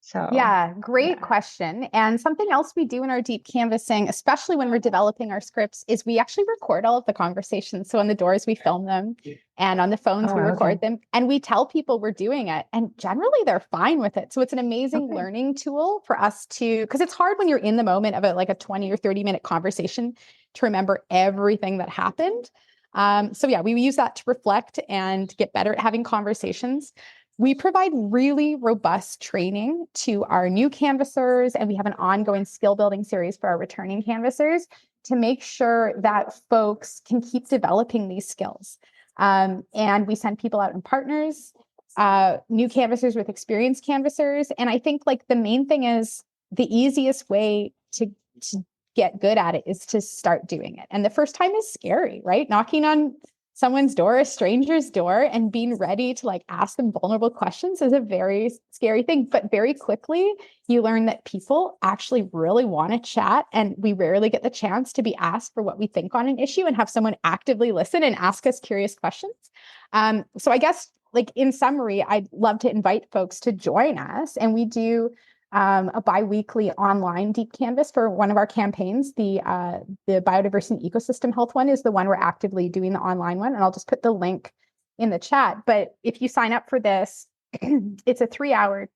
So yeah, great question. And something else we do in our deep canvassing, especially when we're developing our scripts, is we actually record all of the conversations. So on the doors, we film them, and on the phones, we record them, and we tell people we're doing it. And generally, they're fine with it. So it's an amazing learning tool for us because it's hard when you're in the moment of like a 20 or 30-minute conversation to remember everything that happened. So yeah, we use that to reflect and get better at having conversations. We provide really robust training to our new canvassers, and we have an ongoing skill building series for our returning canvassers to make sure that folks can keep developing these skills. And we send people out in partners, new canvassers with experienced canvassers. And I think like the main thing is the easiest way to get good at it is to start doing it. And the first time is scary, right? Knocking on someone's door, a stranger's door, and being ready to like ask them vulnerable questions is a very scary thing. But very quickly, you learn that people actually really want to chat, and we rarely get the chance to be asked for what we think on an issue and have someone actively listen and ask us curious questions. So I guess like in summary, I'd love to invite folks to join us, and we do a bi-weekly online deep canvas for one of our campaigns. The biodiversity and ecosystem health one is the one we're actively doing, the online one, and I'll just put the link in the chat. But if you sign up for this, it's a 3-hour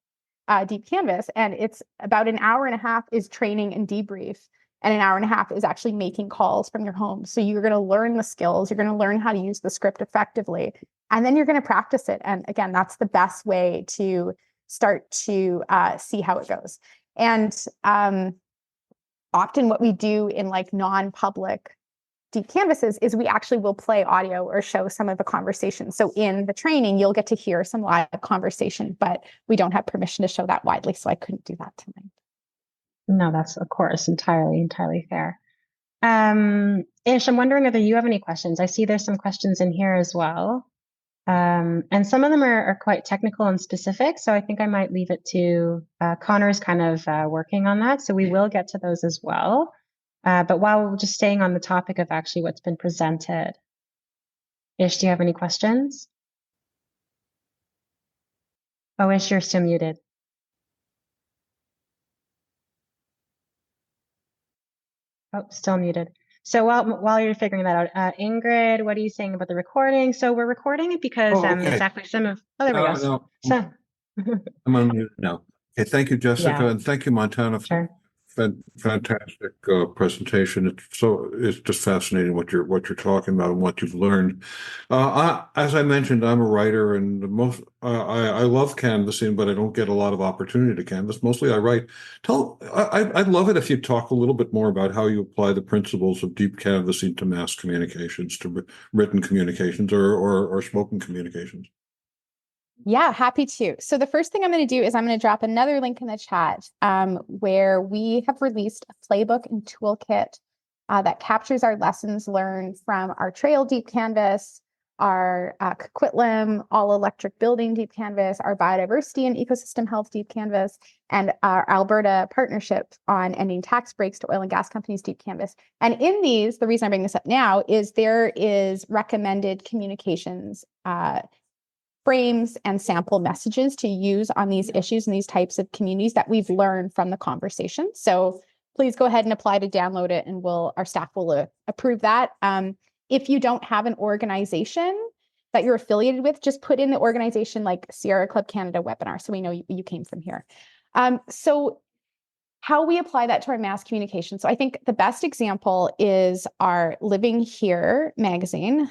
deep canvas, and it's about an hour and a half is training and debrief, and an hour and a half is actually making calls from your home. So you're going to learn the skills, you're going to learn how to use the script effectively, and then you're going to practice it. And again, that's the best way to start to see how it goes. And often what we do in like non-public deep canvases is we actually will play audio or show some of the conversation. So in the training, you'll get to hear some live conversation, but we don't have permission to show that widely, so I couldn't do that tonight. No, that's of course entirely fair. Ish, I'm wondering whether you have any questions. I see there's some questions in here as well. And some of them are quite technical and specific, so I think I might leave it to Connor's kind of working on that. So we will get to those as well. But while we're just staying on the topic of actually what's been presented, Ish, do you have any questions? Oh, Ish, you're still muted. Oh, still muted. So while you're figuring that out, Ingrid, what are you saying about the recording? So we're recording it because Okay. exactly some of there we go. No, So I'm unmuted now. Okay, thank you, Jessica, Yeah. and thank you, Montana, for sure. fantastic presentation. It's just fascinating what you're talking about and what you've learned. As I mentioned, I'm a writer, and I love canvassing, but I don't get a lot of opportunity to canvass. Mostly, I write. I'd love it if you talk a little bit more about how you apply the principles of deep canvassing to mass communications, to written communications, or spoken communications. Yeah, happy to. So the first thing I'm going to do is I'm going to drop another link in the chat where we have released a playbook and toolkit that captures our lessons learned from our trail deep canvas, our Coquitlam all electric building deep canvas, our biodiversity and ecosystem health deep canvas, and our Alberta partnership on ending tax breaks to oil and gas companies deep canvas. And in these, the reason I bring this up now is there is recommended communications frames and sample messages to use on these issues and these types of communities that we've learned from the conversation. So please go ahead and apply to download it, and our staff will approve that. If you don't have an organization that you're affiliated with, just put in the organization like Sierra Club Canada webinar, so we know you came from here. So how we apply that to our mass communication. So I think the best example is our Living Here magazine,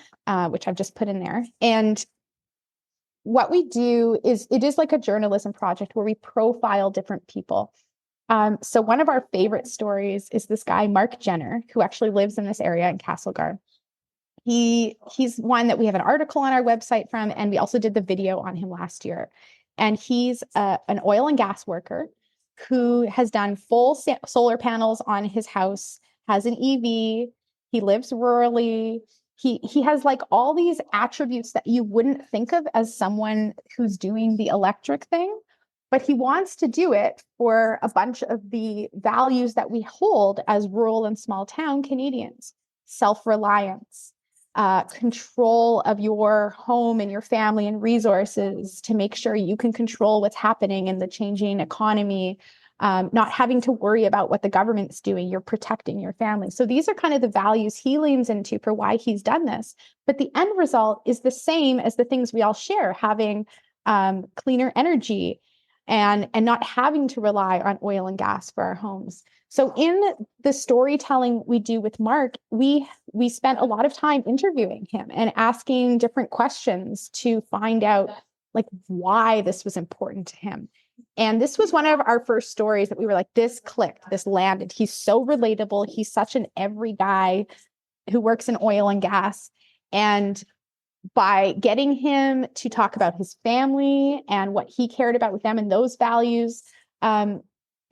which I've just put in there. And what we do is it is like a journalism project where we profile different people. So one of our favorite stories is this guy, Mark Jenner, who actually lives in this area in Castlegar. He's one that we have an article on our website from, and we also did the video on him last year. And he's an oil and gas worker who has done full solar panels on his house, has an EV, he lives rurally. He has like all these attributes that you wouldn't think of as someone who's doing the electric thing, but he wants to do it for a bunch of the values that we hold as rural and small town Canadians: self-reliance, control of your home and your family and resources to make sure you can control what's happening in the changing economy, not having to worry about what the government's doing, you're protecting your family. So these are kind of the values he leans into for why he's done this. But the end result is the same as the things we all share: having cleaner energy and not having to rely on oil and gas for our homes. So in the storytelling we do with Mark, we spent a lot of time interviewing him and asking different questions to find out like why this was important to him. And this was one of our first stories that we were like, this clicked, this landed. He's so relatable. He's such an every guy who works in oil and gas. And by getting him to talk about his family and what he cared about with them and those values,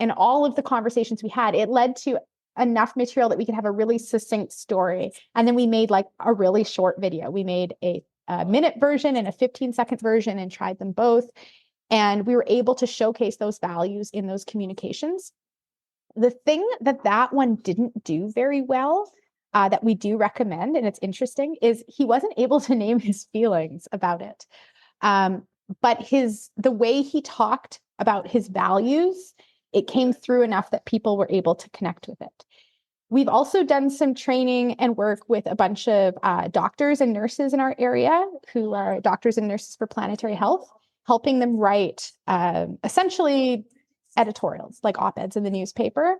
and all of the conversations we had, it led to enough material that we could have a really succinct story. And then we made like a really short video. We made a minute version and a 15-second version and tried them both. And we were able to showcase those values in those communications. The thing that one didn't do very well, that we do recommend, and it's interesting, is he wasn't able to name his feelings about it. But the way he talked about his values, it came through enough that people were able to connect with it. We've also done some training and work with a bunch of doctors and nurses in our area who are doctors and nurses for planetary health, helping them write essentially editorials like op-eds in the newspaper,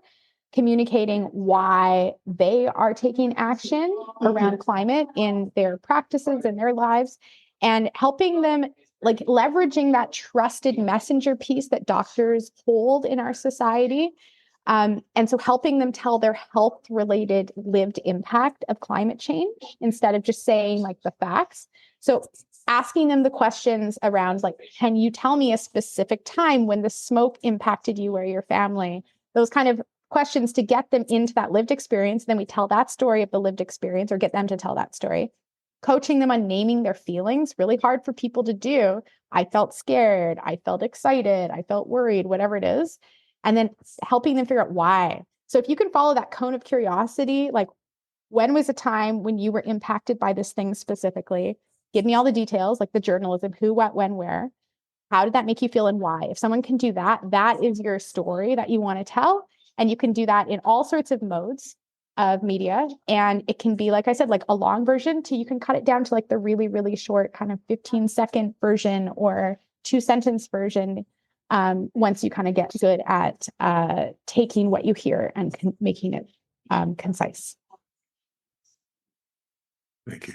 communicating why they are taking action around climate in their practices and their lives, and helping them like leveraging that trusted messenger piece that doctors hold in our society And so helping them tell their health-related lived impact of climate change instead of just saying like the facts. So asking them the questions around like, can you tell me a specific time when the smoke impacted you or your family? Those kind of questions to get them into that lived experience. Then we tell that story of the lived experience or get them to tell that story. Coaching them on naming their feelings, really hard for people to do. I felt scared, I felt excited, I felt worried, whatever it is. And then helping them figure out why. So if you can follow that cone of curiosity, like when was a time when you were impacted by this thing specifically? Give me all the details, like the journalism, who, what, when, where. How did that make you feel and why? If someone can do that, that is your story that you want to tell. And you can do that in all sorts of modes of media. And it can be, like I said, like a long version to you can cut it down to like the really, really short kind of 15-second version or 2-sentence version. Once you kind of get good at taking what you hear and making it concise. Thank you.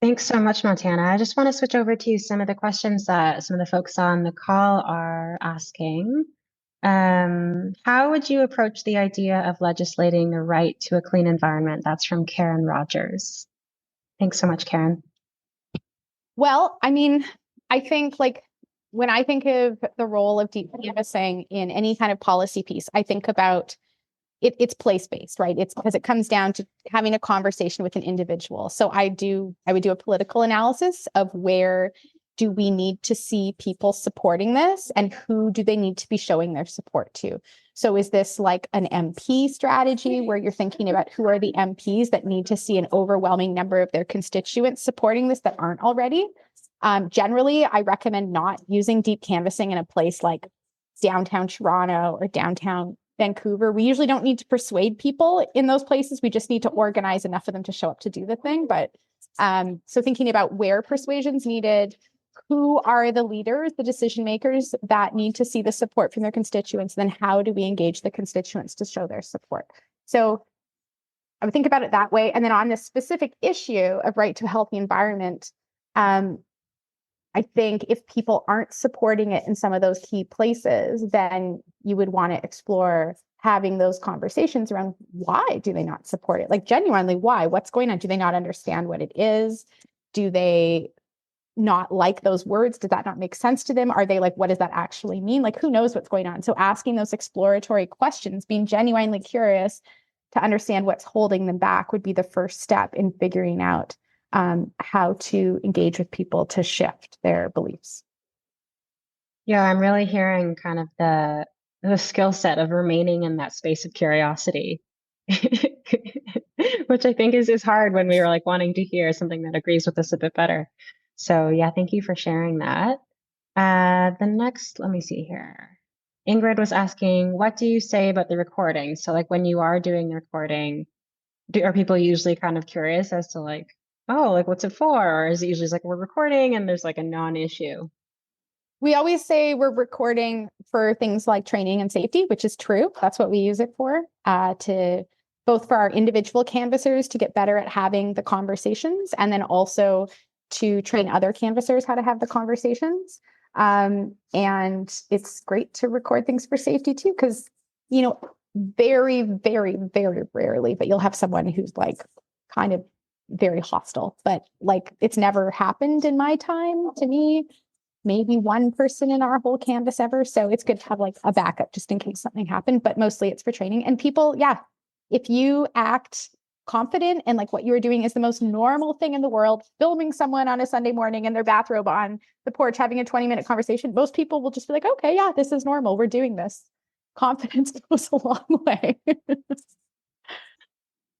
Thanks so much, Montana. I just want to switch over to some of the questions that some of the folks on the call are asking. How would you approach the idea of legislating the right to a clean environment? That's from Karen Rogers. Thanks so much, Karen. Well, I mean, I think like when I think of the role of deep canvassing in any kind of policy piece, I think about it's place-based, right? It's because it comes down to having a conversation with an individual. So I would do a political analysis of where do we need to see people supporting this and who do they need to be showing their support to? So is this like an MP strategy where you're thinking about who are the MPs that need to see an overwhelming number of their constituents supporting this that aren't already? Generally, I recommend not using deep canvassing in a place like downtown Toronto or downtown Vancouver. We usually don't need to persuade people in those places. We just need to organize enough of them to show up to do the thing. But so thinking about where persuasion's needed, who are the leaders, the decision makers that need to see the support from their constituents, then how do we engage the constituents to show their support? So I would think about it that way. And then on this specific issue of right to a healthy environment, I think if people aren't supporting it in some of those key places, then you would want to explore having those conversations around why do they not support it? Like genuinely, why? What's going on? Do they not understand what it is? Do they not like those words? Did that not make sense to them? Are they like, what does that actually mean? Like, who knows what's going on? So asking those exploratory questions, being genuinely curious to understand what's holding them back would be the first step in figuring out how to engage with people to shift their beliefs. Yeah, I'm really hearing kind of the skill set of remaining in that space of curiosity, which I think is hard when we were like wanting to hear something that agrees with us a bit better. So yeah, thank you for sharing that. The next, let me see here. Ingrid was asking, what do you say about the recording? So like when you are doing the recording, are people usually kind of curious as to like, oh, like what's it for? Or is it usually like we're recording and there's like a non-issue? We always say we're recording for things like training and safety, which is true. That's what we use it for, to both for our individual canvassers to get better at having the conversations, and then also to train other canvassers how to have the conversations. And it's great to record things for safety too, because, you know, very, very, very rarely, but you'll have someone who's like kind of very hostile, but like it's never happened in my time to me. Maybe one person in our whole canvas ever. So it's good to have like a backup just in case something happened, but mostly it's for training. And people, yeah, if you act confident and like what you are doing is the most normal thing in the world, filming someone on a Sunday morning in their bathrobe on the porch, having a 20-minute conversation, most people will just be like, okay, yeah, this is normal. We're doing this. Confidence goes a long way.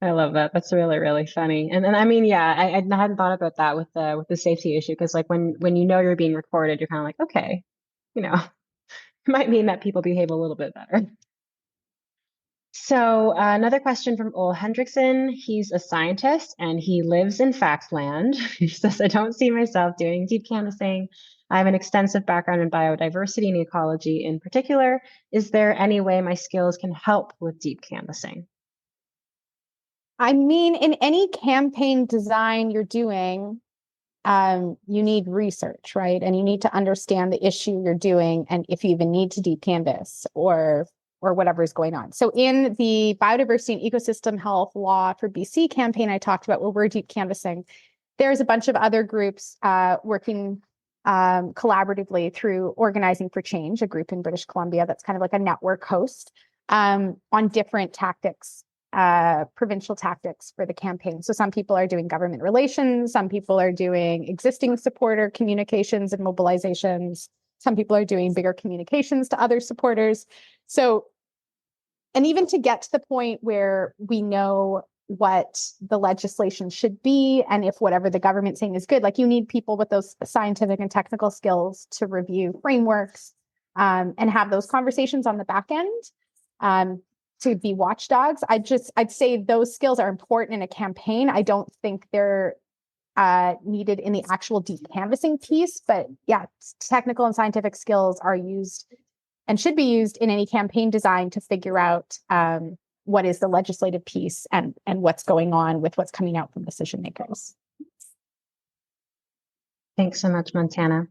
I love that. That's really, really funny. And I mean, yeah, I hadn't thought about that with the safety issue, because like when you know you're being recorded, you're kind of like, okay, you know, it might mean that people behave a little bit better. So another question from Ole Hendrickson. He's a scientist and he lives in Factland. He says, I don't see myself doing deep canvassing. I have an extensive background in biodiversity and ecology in particular. Is there any way my skills can help with deep canvassing? I mean, in any campaign design you're doing, you need research, right? And you need to understand the issue you're doing, and if you even need to deep canvass or or whatever is going on. So in the biodiversity and ecosystem health law for BC campaign I talked about, where we're deep canvassing, there's a bunch of other groups working collaboratively through Organizing for Change, a group in British Columbia that's kind of like a network host on different tactics, provincial tactics for the campaign. So some people are doing government relations, some people are doing existing supporter communications and mobilizations, some people are doing bigger communications to other supporters. So, and even to get to the point where we know what the legislation should be, and if whatever the government's saying is good, like you need people with those scientific and technical skills to review frameworks and have those conversations on the back end to be watchdogs. I'd say those skills are important in a campaign. I don't think they're needed in the actual deep canvassing piece, but yeah, technical and scientific skills are used and should be used in any campaign design to figure out what is the legislative piece and what's going on with what's coming out from decision makers. Thanks so much, Montana.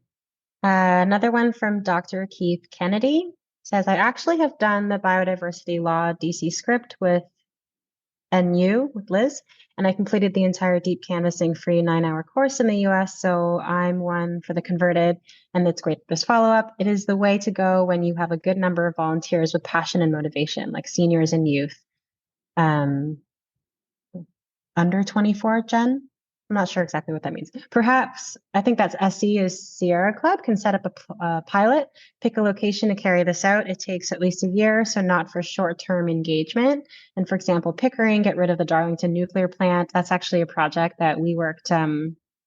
Another one from Dr. Keith Kennedy says, I actually have done the biodiversity law DC script with NU, with Liz, and I completed the entire deep canvassing free 9-hour course in the US. So I'm one for the converted, and it's great. This follow-up, it is the way to go when you have a good number of volunteers with passion and motivation, like seniors and youth. Under 24, Jen? I'm not sure exactly what that means. Perhaps, I think that's SC is Sierra Club, can set up a pilot, pick a location to carry this out. It takes at least a year, so not for short-term engagement. And for example, Pickering, get rid of the Darlington nuclear plant. That's actually a project that we worked,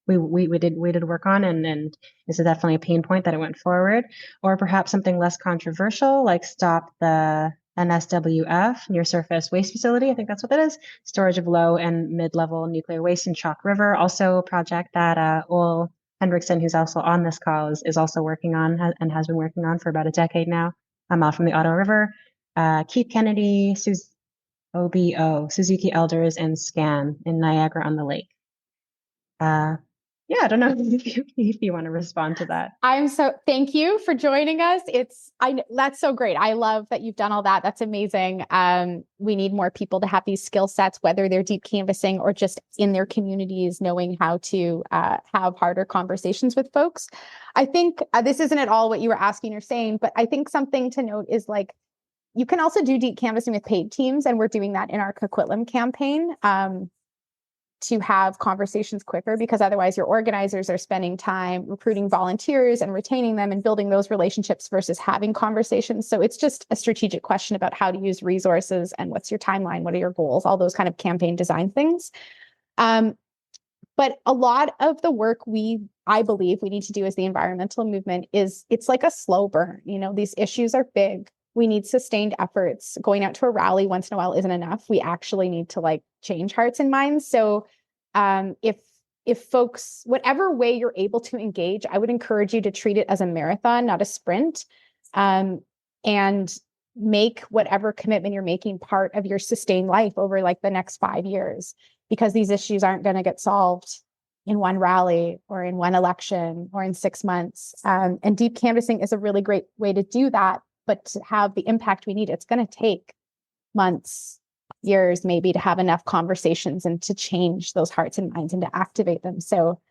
we did work on, and this is definitely a pain point that it went forward. Or perhaps something less controversial, like stop the NSWF, near surface waste facility. I think that's what that is. Storage of low and mid-level nuclear waste in Chalk River. Also a project that Ole Hendrickson, who's also on this call, is also working on and has been working on for about a decade now. I'm out from the Ottawa River. Keith Kennedy, OBO, Suzuki Elders, and SCAN in Niagara on the Lake. Yeah, I don't know if you want to respond to that. Thank you for joining us. That's so great. I love that you've done all that. That's amazing. We need more people to have these skill sets, whether they're deep canvassing or just in their communities, knowing how to have harder conversations with folks. I think this isn't at all what you were asking or saying, but I think something to note is like, you can also do deep canvassing with paid teams. And we're doing that in our Coquitlam campaign. To have conversations quicker, because otherwise your organizers are spending time recruiting volunteers and retaining them and building those relationships versus having conversations. So it's just a strategic question about how to use resources and what's your timeline, what are your goals, all those kind of campaign design things. But a lot of the work I believe we need to do as the environmental movement it's like a slow burn. You know, these issues are big. We need sustained efforts. Going out to a rally once in a while isn't enough. We actually need to change hearts and minds. So if folks, whatever way you're able to engage, I would encourage you to treat it as a marathon, not a sprint, and make whatever commitment you're making part of your sustained life over the next 5 years, because these issues aren't going to get solved in one rally or in one election or in 6 months. And deep canvassing is a really great way to do that. But to have the impact we need, it's going to take months, years, maybe, to have enough conversations and to change those hearts and minds and to activate them. So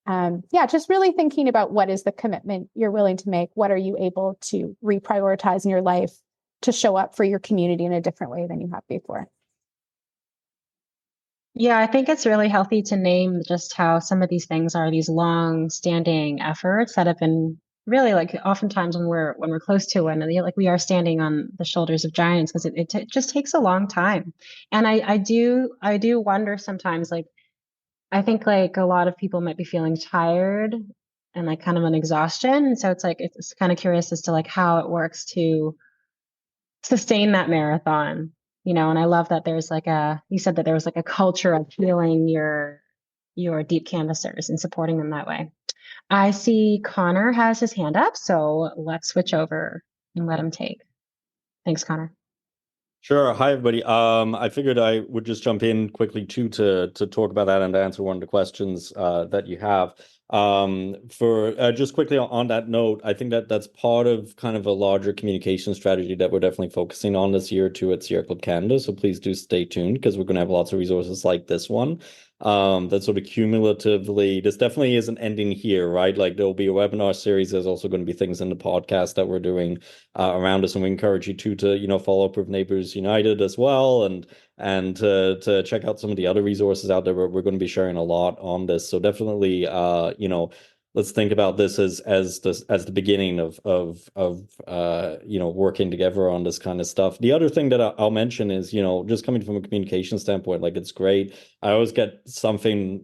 just really thinking about what is the commitment you're willing to make? What are you able to reprioritize in your life to show up for your community in a different way than you have before? Yeah, I think it's really healthy to name just how some of these things are these long-standing efforts that have been really oftentimes when we're close to one, we are standing on the shoulders of giants, because it just takes a long time. And I do wonder sometimes, I think a lot of people might be feeling tired and kind of an exhaustion. And so it's kind of curious as to how it works to sustain that marathon, and I love that there's you said that there was a culture of healing your deep canvassers and supporting them that way. I see Connor has his hand up, so let's switch over and let him take. Thanks, Connor. Sure. Hi, everybody. I figured I would just jump in quickly too to talk about that and answer one of the questions that you have. For just quickly on that note, I think that that's part of kind of a larger communication strategy that we're definitely focusing on this year too at Sierra Club Canada. So please do stay tuned because we're going to have lots of resources like this one. That sort of cumulatively, this definitely isn't ending here, right? Like there'll be a webinar series. There's also going to be things in the podcast that we're doing around us, and we encourage you to follow up with Neighbours United as well, and to check out some of the other resources out there. We're going to be sharing a lot on this, so definitely let's think about this as the beginning of working together on this kind of stuff. The other thing that I'll mention is just coming from a communication standpoint, like it's great. I always get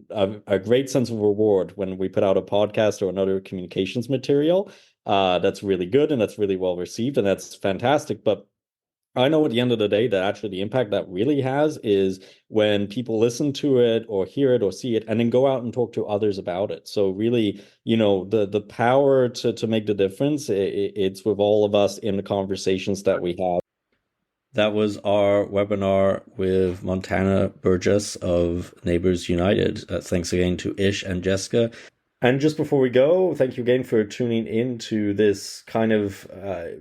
a great sense of reward when we put out a podcast or another communications material that's really good and that's really well received and that's fantastic. But I know at the end of the day that actually the impact that really has is when people listen to it or hear it or see it and then go out and talk to others about it. So really, the power to make the difference, it's with all of us in the conversations that we have. That was our webinar with Montana Burgess of Neighbours United. Thanks again to Ish and Jessica. And just before we go, thank you again for tuning in to this kind of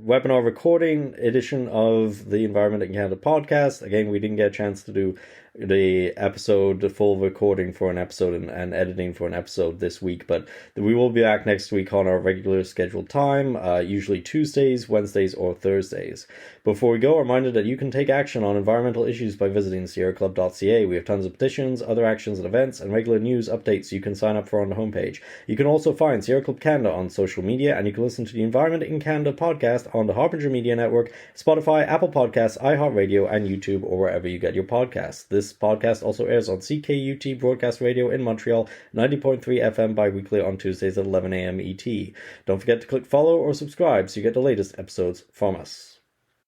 webinar recording edition of the Environment in Canada podcast. Again, we didn't get a chance to do the full recording for an episode and editing for an episode this week, but we will be back next week on our regular scheduled time, usually Tuesdays, Wednesdays, or Thursdays. Before we go, a reminder that you can take action on environmental issues by visiting sierraclub.ca. We have tons of petitions, other actions and events, and regular news updates you can sign up for on the homepage. You can also find Sierra Club Canada on social media, and you can listen to the Environment in Canada podcast on the Harbinger Media Network, Spotify, Apple Podcasts, iHeartRadio, and YouTube, or wherever you get your podcasts. This podcast also airs on CKUT Broadcast Radio in Montreal, 90.3 FM bi-weekly on Tuesdays at 11 a.m. ET. Don't forget to click follow or subscribe so you get the latest episodes from us.